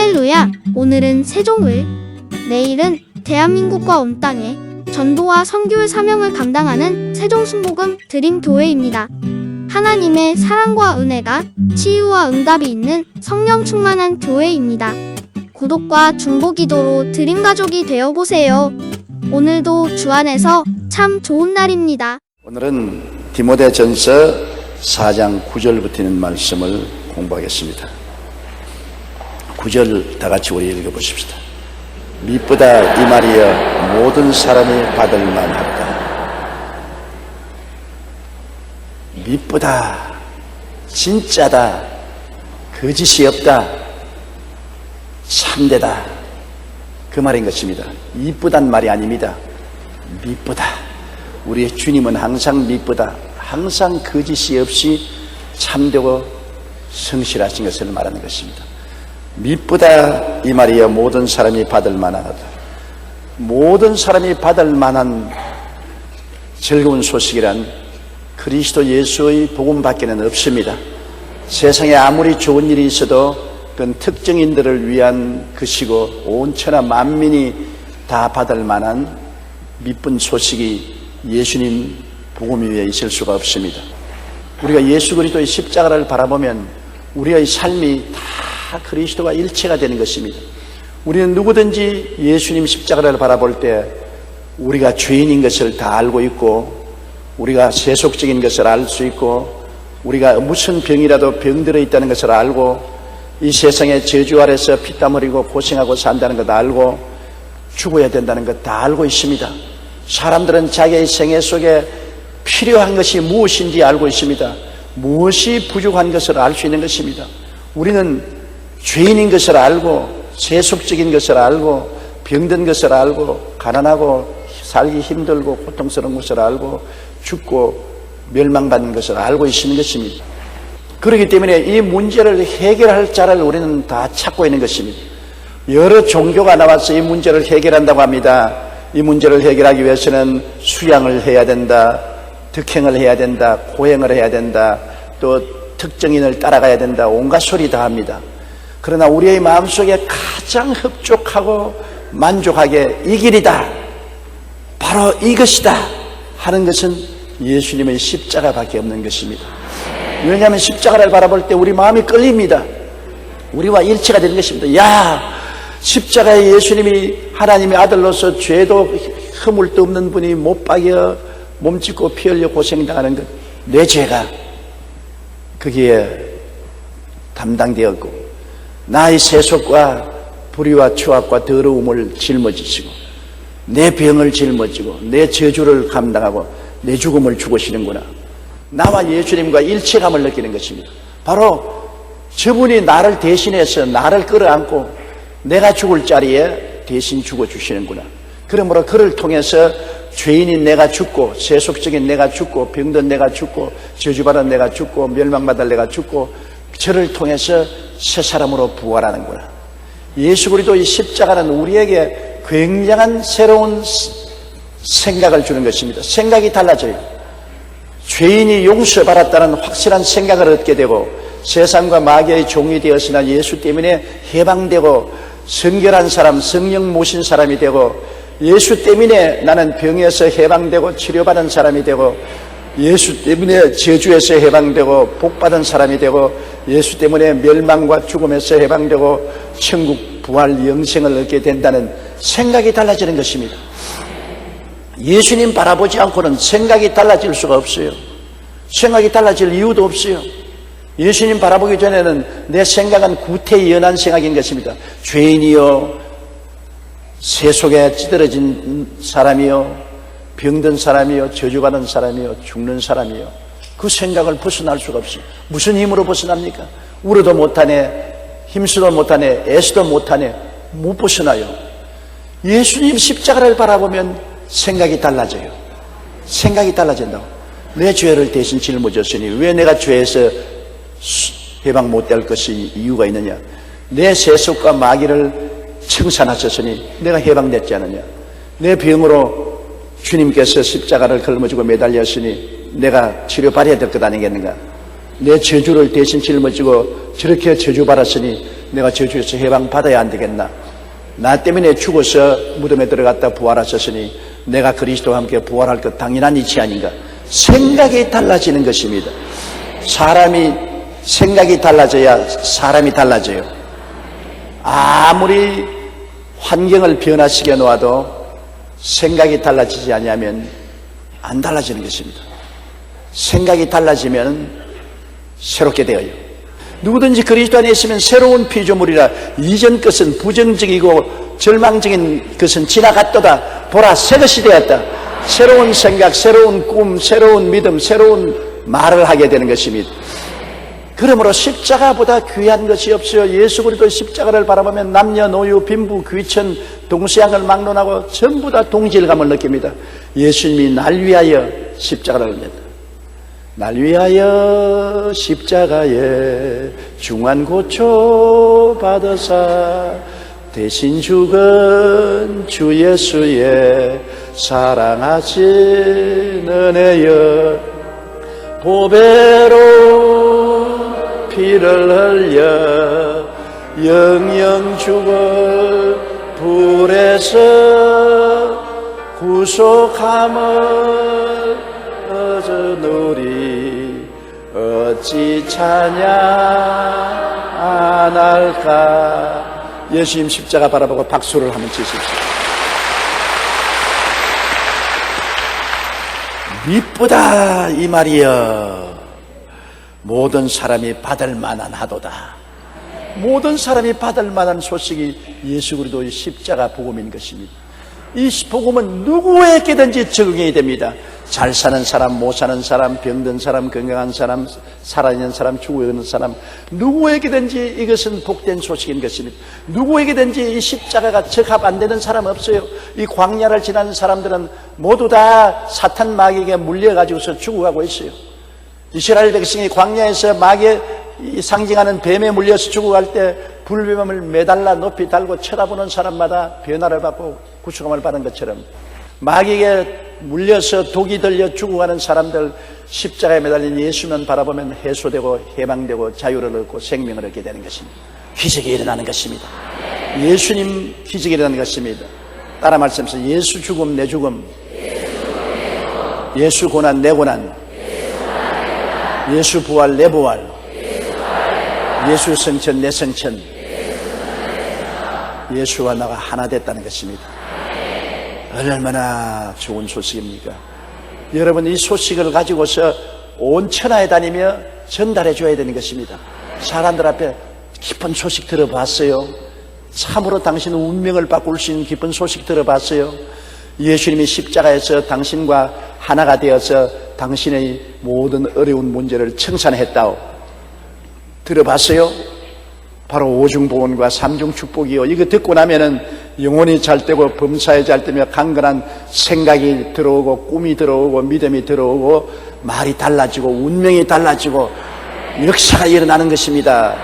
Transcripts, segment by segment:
할렐루야! 오늘은 세종을, 내일은 대한민국과 온 땅에 전도와 선교의 사명을 감당하는 세종순복음 드림교회입니다. 하나님의 사랑과 은혜가 치유와 응답이 있는 성령 충만한 교회입니다. 구독과 중보기도로 드림가족이 되어보세요. 오늘도 주 안에서 참 좋은 날입니다. 오늘은 디모데전서 4장 9절부터 있는 말씀을 공부하겠습니다. 9절 다 같이 우리 읽어보십시다. 미쁘다 이 말이여 모든 사람이 받을 만하다. 미쁘다, 진짜다, 거짓이 없다, 참되다, 그 말인 것입니다. 이쁘단 말이 아닙니다. 미쁘다. 우리의 주님은 항상 미쁘다, 항상 거짓이 없이 참되고 성실하신 것을 말하는 것입니다. 미쁘다 이 말이여 모든 사람이 받을 만하다. 모든 사람이 받을 만한 즐거운 소식이란 그리스도 예수의 복음밖에는 없습니다. 세상에 아무리 좋은 일이 있어도 그건 특정인들을 위한 것이고 온 천하 만민이 다 받을 만한 미쁜 소식이 예수님 복음 위에 있을 수가 없습니다. 우리가 예수 그리스도의 십자가를 바라보면 우리의 삶이 다 그리스도와 일체가 되는 것입니다. 우리는 누구든지 예수님 십자가를 바라볼 때 우리가 죄인인 것을 다 알고 있고, 우리가 세속적인 것을 알 수 있고, 우리가 무슨 병이라도 병들어 있다는 것을 알고, 이 세상의 저주 아래서 피땀 흘리고 고생하고 산다는 것 알고, 죽어야 된다는 것 다 알고 있습니다. 사람들은 자기의 생애 속에 필요한 것이 무엇인지 알고 있습니다. 무엇이 부족한 것을 알 수 있는 것입니다. 우리는 죄인인 것을 알고, 세속적인 것을 알고, 병든 것을 알고, 가난하고 살기 힘들고 고통스러운 것을 알고, 죽고 멸망받는 것을 알고 있는 것입니다. 그렇기 때문에 이 문제를 해결할 자를 우리는 다 찾고 있는 것입니다. 여러 종교가 나와서 이 문제를 해결한다고 합니다. 이 문제를 해결하기 위해서는 수양을 해야 된다, 득행을 해야 된다, 고행을 해야 된다, 또 특정인을 따라가야 된다, 온갖 소리 다 합니다. 그러나 우리의 마음속에 가장 흡족하고 만족하게 이 길이다, 바로 이것이다 하는 것은 예수님의 십자가밖에 없는 것입니다. 왜냐하면 십자가를 바라볼 때 우리 마음이 끌립니다. 우리와 일체가 되는 것입니다. 야, 십자가에 예수님이 하나님의 아들로서 죄도 허물도 없는 분이 못 박여 몸짓고 피 흘려 고생당하는 것, 내 죄가 거기에 담당되었고, 나의 세속과 불의와 추악과 더러움을 짊어지시고, 내 병을 짊어지고, 내 저주를 감당하고 내 죽음을 죽으시는구나. 나와 예수님과 일체감을 느끼는 것입니다. 바로 저분이 나를 대신해서 나를 끌어안고 내가 죽을 자리에 대신 죽어주시는구나. 그러므로 그를 통해서 죄인인 내가 죽고, 세속적인 내가 죽고, 병든 내가 죽고, 저주받은 내가 죽고, 멸망받을 내가 죽고, 저를 통해서 새 사람으로 부활하는구나. 예수 그리스도의 십자가는 우리에게 굉장한 새로운 생각을 주는 것입니다. 생각이 달라져요. 죄인이 용서받았다는 확실한 생각을 얻게 되고, 세상과 마귀의 종이 되었으나 예수 때문에 해방되고, 성결한 사람, 성령 모신 사람이 되고, 예수 때문에 나는 병에서 해방되고 치료받은 사람이 되고, 예수 때문에 저주에서 해방되고 복받은 사람이 되고, 예수 때문에 멸망과 죽음에서 해방되고 천국 부활 영생을 얻게 된다는 생각이 달라지는 것입니다. 예수님 바라보지 않고는 생각이 달라질 수가 없어요. 생각이 달라질 이유도 없어요. 예수님 바라보기 전에는 내 생각은 구태연한 생각인 것입니다. 죄인이요, 세속에 찌들어진 사람이요, 병든 사람이요, 저주받은 사람이요, 죽는 사람이요, 그 생각을 벗어날 수가 없어요. 무슨 힘으로 벗어납니까? 울어도 못하네, 힘쓰도 못하네, 애쓰도 못하네, 못 벗어나요. 예수님 십자가를 바라보면 생각이 달라져요. 생각이 달라진다고. 내 죄를 대신 짊어졌으니 왜 내가 죄에서 해방 못될 것이 이유가 있느냐? 내 세속과 마귀를 청산하셨으니 내가 해방됐지 않느냐? 내 병으로 주님께서 십자가를 걸머지고 매달렸으니 내가 치료받아야 될 것 아니겠는가? 내 저주를 대신 짊어지고 저렇게 저주받았으니 내가 저주에서 해방받아야 안 되겠나? 나 때문에 죽어서 무덤에 들어갔다 부활하셨으니 내가 그리스도와 함께 부활할 것 당연한 이치 아닌가? 생각이 달라지는 것입니다. 사람이 생각이 달라져야 사람이 달라져요. 아무리 환경을 변화시켜 놓아도 생각이 달라지지 않으면 안 달라지는 것입니다. 생각이 달라지면 새롭게 되어요. 누구든지 그리스도 안에 있으면 새로운 피조물이라 이전 것은 부정적이고 절망적인 것은 지나갔도다. 보라, 새 것이 되었다. 새로운 생각, 새로운 꿈, 새로운 믿음, 새로운 말을 하게 되는 것입니다. 그러므로 십자가보다 귀한 것이 없어요. 예수 그리스도 십자가를 바라보면 남녀, 노유, 빈부, 귀천, 동서양을 막론하고 전부 다 동질감을 느낍니다. 예수님이 날 위하여 십자가를 냈다. 날 위하여 십자가에 중한 고초 받으사 대신 죽은 주 예수의 사랑하신 은혜여 보배로 피를 흘려 영영 죽을 불에서 구속함을 얻으노리 어찌 찬양 안 할까. 예수님 십자가 바라보고 박수를 한번 치십시오. 미쁘다 이 말이여. 모든 사람이 받을 만한 하도다. 모든 사람이 받을 만한 소식이 예수 그리스도의 십자가 복음인 것입니다. 이 복음은 누구에게든지 적용이 됩니다. 잘 사는 사람, 못 사는 사람, 병든 사람, 건강한 사람, 살아있는 사람, 죽어있는 사람, 누구에게든지 이것은 복된 소식인 것입니다. 누구에게든지 이 십자가가 적합 안 되는 사람 없어요. 이 광야를 지나는 사람들은 모두 다 사탄 마귀에게 물려가지고서 죽어가고 있어요. 이스라엘 백성이 광야에서 마귀에 상징하는 뱀에 물려서 죽어갈 때 불뱀을 매달라 높이 달고 쳐다보는 사람마다 변화를 받고 구속함을 받은 것처럼 마귀에게 물려서 독이 들려 죽어가는 사람들 십자가에 매달린 예수만 바라보면 해소되고 해방되고 자유를 얻고 생명을 얻게 되는 것입니다. 기적이 일어나는 것입니다. 예수님 기적이 일어나는 것입니다. 따라 말씀하세요. 예수 죽음 내 죽음, 예수 고난 내 고난, 예수 부활 내 부활, 예수 성천 내 성천, 예수와 나가 하나 됐다는 것입니다. 얼마나 좋은 소식입니까? 여러분, 이 소식을 가지고서 온 천하에 다니며 전달해 줘야 되는 것입니다. 사람들 앞에 기쁜 소식 들어봤어요? 참으로 당신은 운명을 바꿀 수 있는 기쁜 소식 들어봤어요? 예수님이 십자가에서 당신과 하나가 되어서 당신의 모든 어려운 문제를 청산했다오. 들어봤어요? 바로 오중보원과 삼중축복이요. 이거 듣고 나면은 영혼이 잘 되고 범사에 잘 되며 강건한 생각이 들어오고 꿈이 들어오고 믿음이 들어오고 말이 달라지고 운명이 달라지고 역사가 일어나는 것입니다.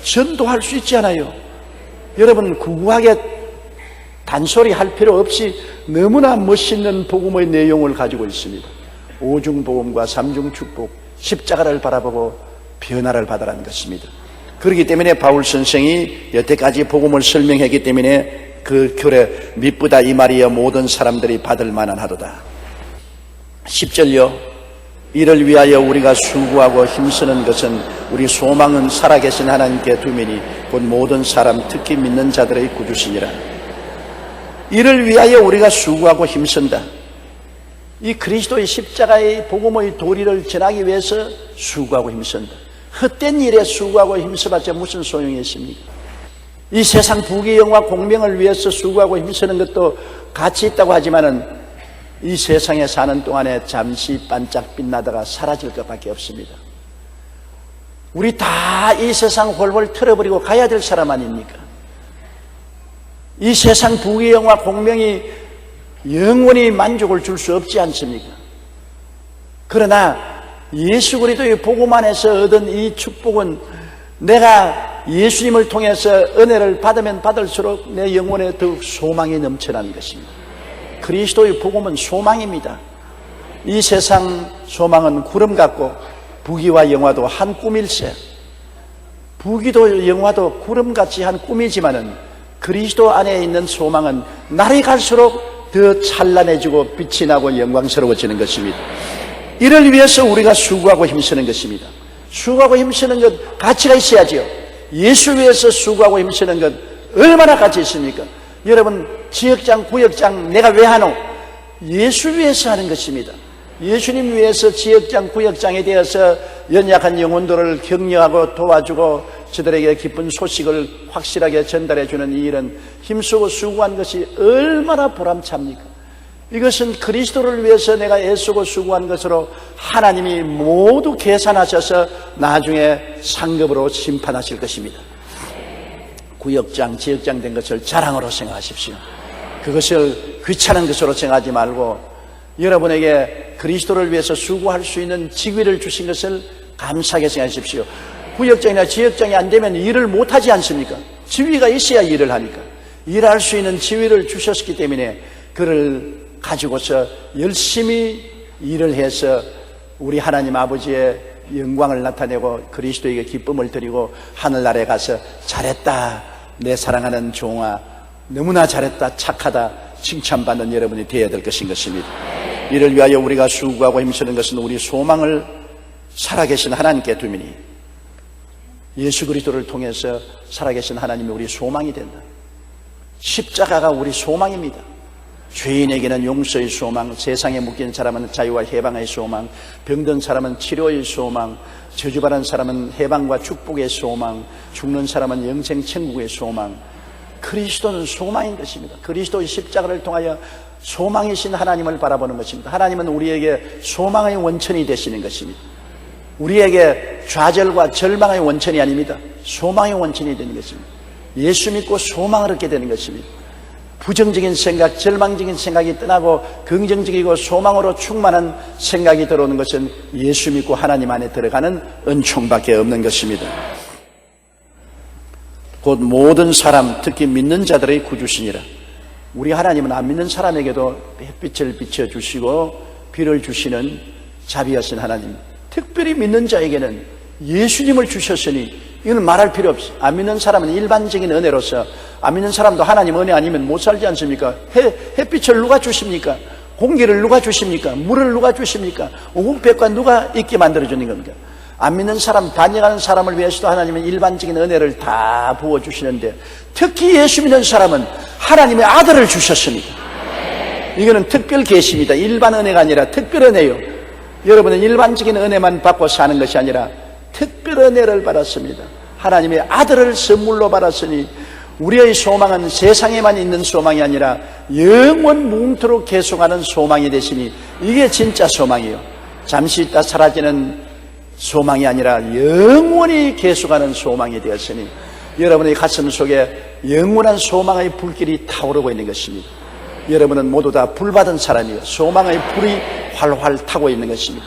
전도할 수 있지 않아요? 여러분, 구구하게 단소리 할 필요 없이 너무나 멋있는 복음의 내용을 가지고 있습니다. 오중복음과 삼중축복, 십자가를 바라보고 변화를 받으라는 것입니다. 그렇기 때문에 바울 선생이 여태까지 복음을 설명했기 때문에 그 글에 미쁘다 이 말이여 모든 사람들이 받을 만한 하도다. 10절요. 이를 위하여 우리가 수고하고 힘쓰는 것은 우리 소망은 살아계신 하나님께 두미니 곧 모든 사람 특히 믿는 자들의 구주시니라. 이를 위하여 우리가 수고하고 힘쓴다. 이 그리스도의 십자가의 복음의 도리를 전하기 위해서 수고하고 힘쓴다. 헛된 일에 수고하고 힘써봤자 무슨 소용이 있습니까? 이 세상 부귀영화 공명을 위해서 수고하고 힘쓰는 것도 가치 있다고 하지만은 이 세상에 사는 동안에 잠시 반짝 빛나다가 사라질 것밖에 없습니다. 우리 다 이 세상 홀홀 털어버리고 가야 될 사람 아닙니까? 이 세상 부귀영화 공명이 영원히 만족을 줄 수 없지 않습니까? 그러나 예수 그리스도의 복음 안에서 얻은 이 축복은 내가 예수님을 통해서 은혜를 받으면 받을수록 내 영혼에 더욱 소망이 넘쳐나는 것입니다. 그리스도의 복음은 소망입니다. 이 세상 소망은 구름 같고 부귀와 영화도 한 꿈일세. 부귀도 영화도 구름같이 한 꿈이지만은 그리스도 안에 있는 소망은 날이 갈수록 더 찬란해지고 빛이 나고 영광스러워지는 것입니다. 이를 위해서 우리가 수고하고 힘쓰는 것입니다. 수고하고 힘쓰는 것 가치가 있어야지요. 예수 위해서 수고하고 힘쓰는 것 얼마나 가치 있습니까? 여러분, 지역장, 구역장 내가 왜 하노? 예수 위해서 하는 것입니다. 예수님 위해서 지역장, 구역장에 대해서 연약한 영혼들을 격려하고 도와주고 저들에게 기쁜 소식을 확실하게 전달해 주는 이 일은 힘쓰고 수고한 것이 얼마나 보람찹니까? 이것은 그리스도를 위해서 내가 애쓰고 수고한 것으로 하나님이 모두 계산하셔서 나중에 상급으로 심판하실 것입니다. 구역장, 지역장 된 것을 자랑으로 생각하십시오. 그것을 귀찮은 것으로 생각하지 말고 여러분에게 그리스도를 위해서 수고할 수 있는 직위를 주신 것을 감사하게 생각하십시오. 구역장이나 지역장이 안 되면 일을 못하지 않습니까? 지위가 있어야 일을 하니까. 일할 수 있는 지위를 주셨기 때문에 그를 가지고서 열심히 일을 해서 우리 하나님 아버지의 영광을 나타내고 그리스도에게 기쁨을 드리고 하늘나라에 가서 잘했다 내 사랑하는 종아, 너무나 잘했다, 착하다 칭찬받는 여러분이 되어야 될 것인 것입니다. 이를 위하여 우리가 수고하고 힘쓰는 것은 우리 소망을 살아계신 하나님께 두미니 예수 그리스도를 통해서 살아계신 하나님이 우리 소망이 된다. 십자가가 우리 소망입니다. 죄인에게는 용서의 소망, 세상에 묶인 사람은 자유와 해방의 소망, 병든 사람은 치료의 소망, 저주받은 사람은 해방과 축복의 소망, 죽는 사람은 영생 천국의 소망. 그리스도는 소망인 것입니다. 그리스도의 십자가를 통하여 소망이신 하나님을 바라보는 것입니다. 하나님은 우리에게 소망의 원천이 되시는 것입니다. 우리에게 좌절과 절망의 원천이 아닙니다. 소망의 원천이 되는 것입니다. 예수 믿고 소망을 얻게 되는 것입니다. 부정적인 생각, 절망적인 생각이 떠나고 긍정적이고 소망으로 충만한 생각이 들어오는 것은 예수 믿고 하나님 안에 들어가는 은총밖에 없는 것입니다. 곧 모든 사람, 특히 믿는 자들의 구주시니라. 우리 하나님은 안 믿는 사람에게도 햇빛을 비춰주시고 비를 주시는 자비하신 하나님, 특별히 믿는 자에게는 예수님을 주셨으니 이건 말할 필요 없이, 안 믿는 사람은 일반적인 은혜로서, 안 믿는 사람도 하나님 은혜 아니면 못 살지 않습니까? 햇빛을 누가 주십니까? 공기를 누가 주십니까? 물을 누가 주십니까? 우국백과 누가 있게 만들어주는 겁니까? 안 믿는 사람, 반역하는 사람을 위해서도 하나님은 일반적인 은혜를 다 부어주시는데, 특히 예수 믿는 사람은 하나님의 아들을 주셨습니다. 이거는 특별 계시입니다. 일반 은혜가 아니라 특별 은혜요. 여러분은 일반적인 은혜만 받고 사는 것이 아니라 특별 은혜를 받았습니다. 하나님의 아들을 선물로 받았으니 우리의 소망은 세상에만 있는 소망이 아니라 영원 뭉토록 계속하는 소망이 되시니 이게 진짜 소망이요. 잠시 있다 사라지는 소망이 아니라 영원히 계속하는 소망이 되었으니 여러분의 가슴 속에 영원한 소망의 불길이 타오르고 있는 것입니다. 여러분은 모두 다 불받은 사람이요, 소망의 불이 활활 타고 있는 것입니다.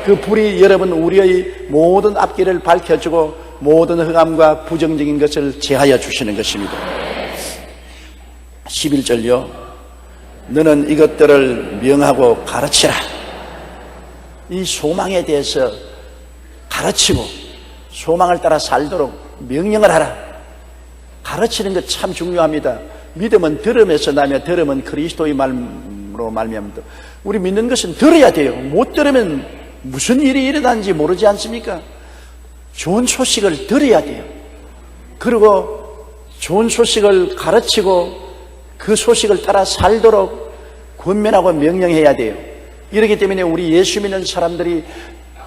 그 불이 여러분 우리의 모든 앞길을 밝혀주고 모든 흑암과 부정적인 것을 제하여 주시는 것입니다. 11절요. 너는 이것들을 명하고 가르치라. 이 소망에 대해서 가르치고 소망을 따라 살도록 명령을 하라. 가르치는 것 참 중요합니다. 믿음은 들음에서 나며 들음은 그리스도의 말로 말미암다. 우리 믿는 것은 들어야 돼요. 못 들으면 무슨 일이 일어나는지 모르지 않습니까? 좋은 소식을 들어야 돼요. 그리고 좋은 소식을 가르치고 그 소식을 따라 살도록 권면하고 명령해야 돼요. 이렇기 때문에 우리 예수 믿는 사람들이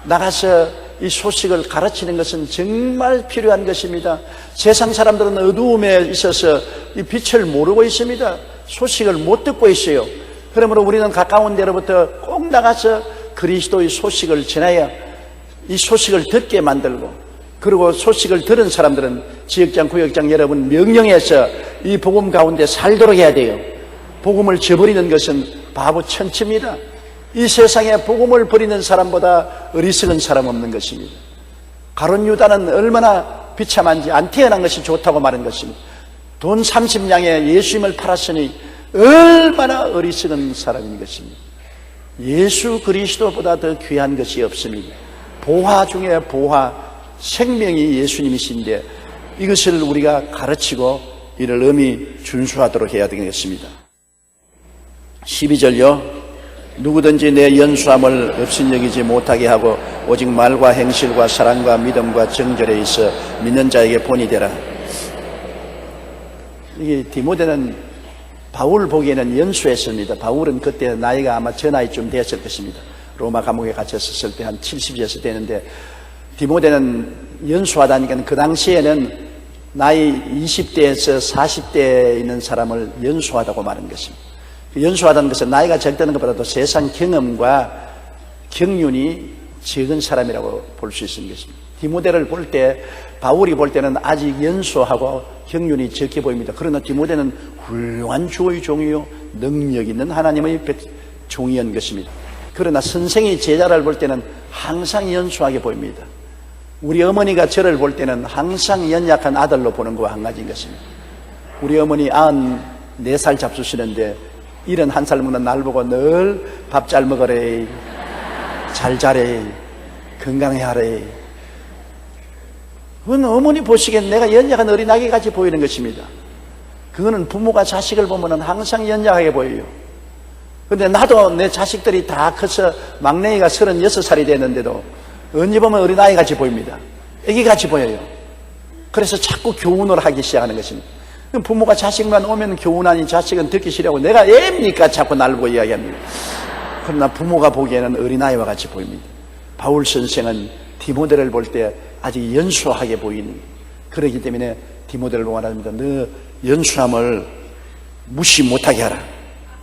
나가서 이 소식을 가르치는 것은 정말 필요한 것입니다. 세상 사람들은 어두움에 있어서 이 빛을 모르고 있습니다. 소식을 못 듣고 있어요. 그러므로 우리는 가까운 데로부터 꼭 나가서 그리스도의 소식을 전하여 이 소식을 듣게 만들고, 그리고 소식을 들은 사람들은 지역장, 구역장 여러분 명령해서 이 복음 가운데 살도록 해야 돼요. 복음을 저버리는 것은 바보 천치입니다. 이 세상에 복음을 버리는 사람보다 어리석은 사람 없는 것입니다. 가룟 유다는 얼마나 비참한지 안 태어난 것이 좋다고 말한 것입니다. 돈 30냥에 예수님을 팔았으니 얼마나 어리석은 사람인 것입니다. 예수 그리스도보다 더 귀한 것이 없습니다. 보화 중에 보화, 생명이 예수님이신데 이것을 우리가 가르치고 이를 엄히 준수하도록 해야 되겠습니다. 12절요. 누구든지 내 연수함을 업신여기지 못하게 하고 오직 말과 행실과 사랑과 믿음과 정절에 있어 믿는 자에게 본이 되라. 이게 디모데는 바울 보기에는 연수했습니다. 바울은 그때 나이가 아마 저 나이쯤 됐을 것입니다. 로마 감옥에 갇혔을 때 한 70여서 되는데 디모데는 연수하다니까 그 당시에는 나이 20대에서 40대에 있는 사람을 연수하다고 말하는 것입니다. 연수하다는 것은 나이가 적다는 것보다도 세상 경험과 경륜이 적은 사람이라고 볼 수 있는 것입니다. 디모데를 볼 때 바울이 볼 때는 아직 연수하고 경륜이 적게 보입니다. 그러나 디모데는 훌륭한 주의 종이요 능력 있는 하나님의 종이었던 것입니다. 그러나 선생이 제자를 볼 때는 항상 연수하게 보입니다. 우리 어머니가 저를 볼 때는 항상 연약한 아들로 보는 것과 한 가지인 것입니다. 우리 어머니 94살 잡수시는데 71살 먹는 날 보고 늘 밥 잘 먹으래, 잘 자래, 건강해 하래. 그건 어머니 보시기엔 내가 연약한 어린아기 같이 보이는 것입니다. 그거는 부모가 자식을 보면 항상 연약하게 보여요. 그런데 나도 내 자식들이 다 커서 막내가 36살이 됐는데도 언제 보면 어린아이 같이 보입니다. 애기 같이 보여요. 그래서 자꾸 교훈을 하기 시작하는 것입니다. 부모가 자식만 오면 교훈하니 자식은 듣기 싫어하고 내가 애입니까? 자꾸 날 보고 이야기합니다. 그러나 부모가 보기에는 어린아이와 같이 보입니다. 바울 선생은 디모데를 볼 때 아직 연수하게 보이는, 그렇기 때문에 디모데를 말합니다. 너 연수함을 무시 못하게 하라.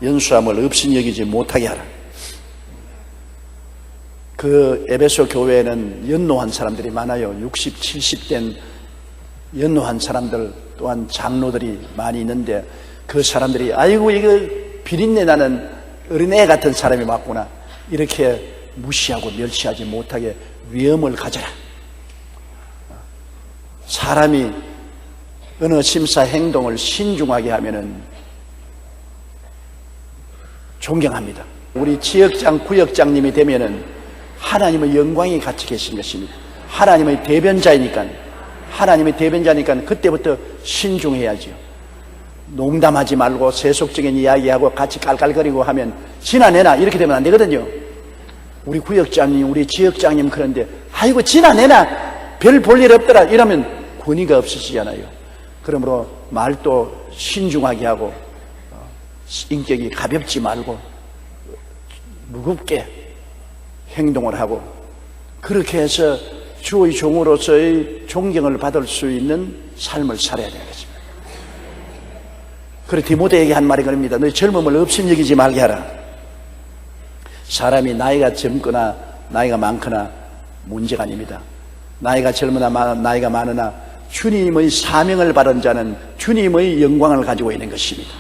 연수함을 업신여기지 못하게 하라. 그 에베소 교회에는 연로한 사람들이 많아요. 60, 70 된 연로한 사람들 또한 장로들이 많이 있는데 그 사람들이 아이고 이거 비린내 나는 어린애 같은 사람이 맞구나 이렇게 무시하고 멸시하지 못하게 위엄을 가져라. 사람이 어느 심사 행동을 신중하게 하면은 존경합니다. 우리 지역장, 구역장님이 되면은 하나님의 영광이 같이 계신 것입니다. 하나님의 대변자이니까 그때부터 신중해야죠. 농담하지 말고 세속적인 이야기하고 같이 깔깔거리고 하면 지나내나 이렇게 되면 안 되거든요. 우리 구역장님, 우리 지역장님 그런데 아이고 지나내나 별 볼 일 없더라 이러면 권위가 없으시잖아요. 그러므로 말도 신중하게 하고 인격이 가볍지 말고 무겁게 행동을 하고 그렇게 해서 주의 종으로서의 존경을 받을 수 있는 삶을 살아야 되는 것입니다. 그래 디모데에게 한 말이 그럽니다. 너희 젊음을 업신여기지 말게 하라. 사람이 나이가 젊거나 나이가 많거나 문제가 아닙니다. 나이가 젊으나 나이가 많으나 주님의 사명을 받은 자는 주님의 영광을 가지고 있는 것입니다.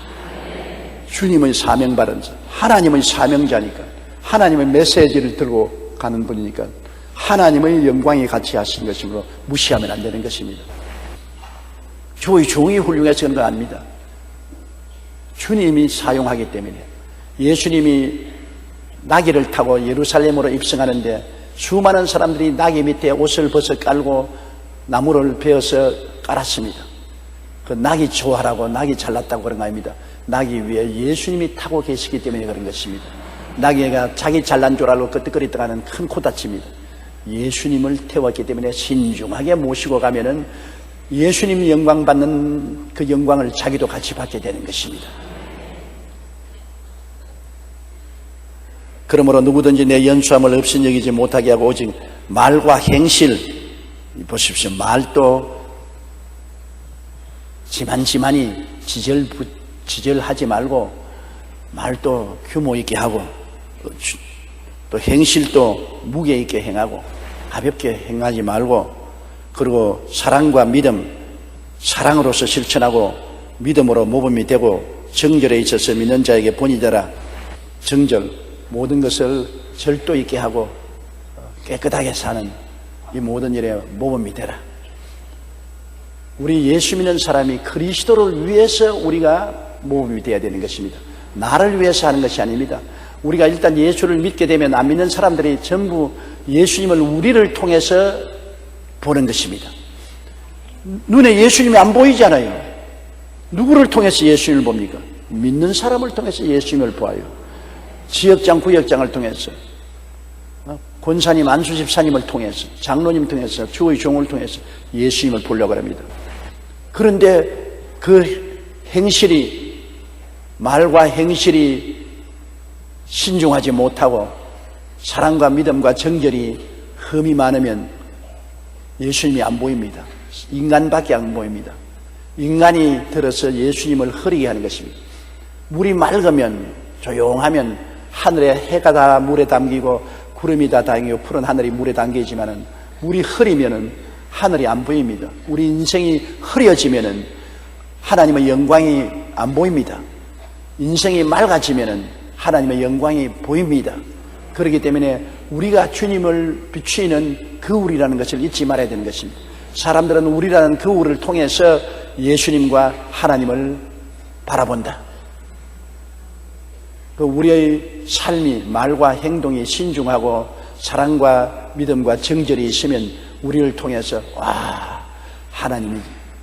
주님의 사명 받은 자, 하나님의 사명자니까, 하나님의 메시지를 들고 가는 분이니까 하나님의 영광이 같이 하신 것이므로 무시하면 안 되는 것입니다. 주의 종이 훌륭해서 그런 거 아닙니다. 주님이 사용하기 때문에. 예수님이 나귀를 타고 예루살렘으로 입성하는데 수많은 사람들이 나귀 밑에 옷을 벗어 깔고 나무를 베어서 깔았습니다. 그 나귀 좋아하라고 나귀 잘났다고 그런 거 아닙니다. 나귀 위에 예수님이 타고 계시기 때문에 그런 것입니다. 나귀가 자기 잘난 줄 알고 끄떡거리다가는 큰 코다칩니다. 예수님을 태웠기 때문에 신중하게 모시고 가면은 예수님 영광 받는 그 영광을 자기도 같이 받게 되는 것입니다. 그러므로 누구든지 내 연수함을 업신여기지 못하게 하고 오직 말과 행실, 보십시오. 말도 지만지만이 지절하지 말고 말도 규모 있게 하고 또 행실도 무게 있게 행하고 가볍게 행하지 말고 그리고 사랑과 믿음, 사랑으로서 실천하고 믿음으로 모범이 되고 정절에 있어서 믿는 자에게 본이 되라. 정절, 모든 것을 절도 있게 하고 깨끗하게 사는 이 모든 일에 모범이 되라. 우리 예수 믿는 사람이 그리스도를 위해서 우리가 모범이 되어야 되는 것입니다. 나를 위해서 하는 것이 아닙니다. 우리가 일단 예수를 믿게 되면 안 믿는 사람들이 전부 예수님을 우리를 통해서 보는 것입니다. 눈에 예수님이 안 보이잖아요. 누구를 통해서 예수님을 봅니까? 믿는 사람을 통해서 예수님을 보아요. 지역장, 구역장을 통해서, 권사님, 안수집사님을 통해서, 장로님 통해서, 주의 종을 통해서 예수님을 보려고 합니다. 그런데 그 행실이, 말과 행실이 신중하지 못하고 사랑과 믿음과 정결이 흠이 많으면 예수님이 안 보입니다. 인간밖에 안 보입니다. 인간이 들어서 예수님을 흐리게 하는 것입니다. 물이 맑으면, 조용하면 하늘에 해가 다 물에 담기고 구름이 다 다니고 푸른 하늘이 물에 담기지만은 물이 흐리면은 하늘이 안 보입니다. 우리 인생이 흐려지면은 하나님의 영광이 안 보입니다. 인생이 맑아지면은 하나님의 영광이 보입니다. 그렇기 때문에 우리가 주님을 비추이는 그 우리라는 것을 잊지 말아야 되는 것입니다. 사람들은 우리라는 그 우리를 통해서 예수님과 하나님을 바라본다. 그 우리의 삶이, 말과 행동이 신중하고 사랑과 믿음과 정절이 있으면 우리를 통해서 와, 하나님이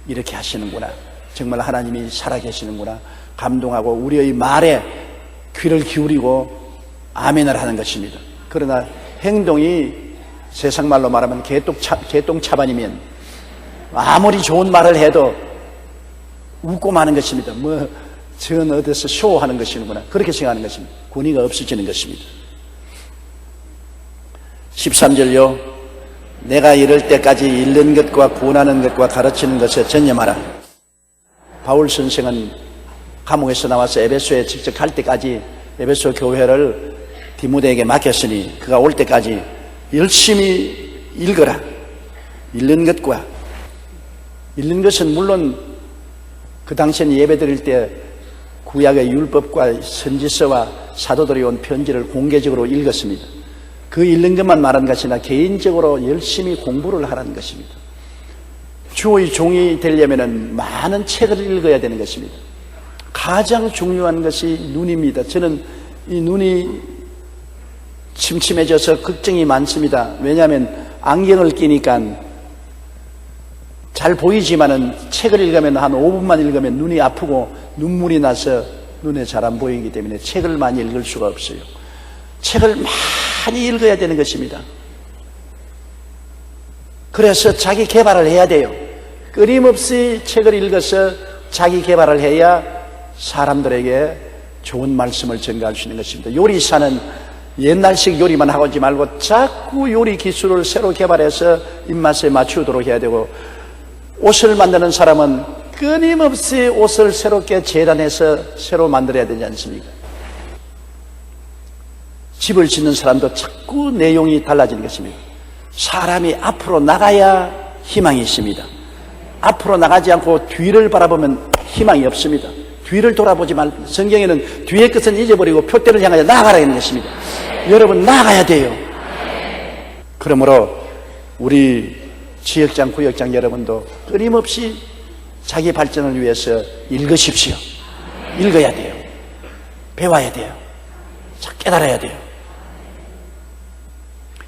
이렇게 하시는구나, 정말 하나님이 살아계시는구나 감동하고 우리의 말에 귀를 기울이고 아멘을 하는 것입니다. 그러나 행동이 세상 말로 말하면 개똥차반이면 아무리 좋은 말을 해도 웃고 마는 것입니다. 전 어디서 쇼하는 것이구나, 그렇게 생각하는 것입니다. 권위가 없어지는 것입니다. 13절요. 내가 이럴 때까지 읽는 것과 구원하는 것과 가르치는 것에 전념하라. 바울 선생은 감옥에서 나와서 에베소에 직접 갈 때까지 에베소 교회를 디모데에게 맡겼으니 그가 올 때까지 열심히 읽어라. 읽는 것과, 읽는 것은 물론 그 당시에는 예배 드릴 때 구약의 율법과 선지서와 사도들이 온 편지를 공개적으로 읽었습니다. 그 읽는 것만 말하는 것이 아니라 개인적으로 열심히 공부를 하라는 것입니다. 주의 종이 되려면 많은 책을 읽어야 되는 것입니다. 가장 중요한 것이 눈입니다. 저는 이 눈이 침침해져서 걱정이 많습니다. 왜냐하면 안경을 끼니까 잘 보이지만은 책을 읽으면 한 5분만 읽으면 눈이 아프고 눈물이 나서 눈에 잘 안 보이기 때문에 책을 많이 읽을 수가 없어요. 책을 많이 읽어야 되는 것입니다. 그래서 자기 개발을 해야 돼요. 끊임없이 책을 읽어서 자기 개발을 해야 사람들에게 좋은 말씀을 전가할 수 있는 것입니다. 요리사는 옛날식 요리만 하고 있지 말고 자꾸 요리 기술을 새로 개발해서 입맛에 맞추도록 해야 되고, 옷을 만드는 사람은 끊임없이 옷을 새롭게 재단해서 새로 만들어야 되지 않습니까? 집을 짓는 사람도 자꾸 내용이 달라지는 것입니다. 사람이 앞으로 나가야 희망이 있습니다. 앞으로 나가지 않고 뒤를 바라보면 희망이 없습니다. 뒤를 돌아보지 말고, 성경에는 뒤의 것은 잊어버리고 표대를 향하여 나아가라는 것입니다. 여러분, 나아가야 돼요. 그러므로 우리 지역장, 구역장 여러분도 끊임없이 자기 발전을 위해서 읽으십시오. 읽어야 돼요. 배워야 돼요. 깨달아야 돼요.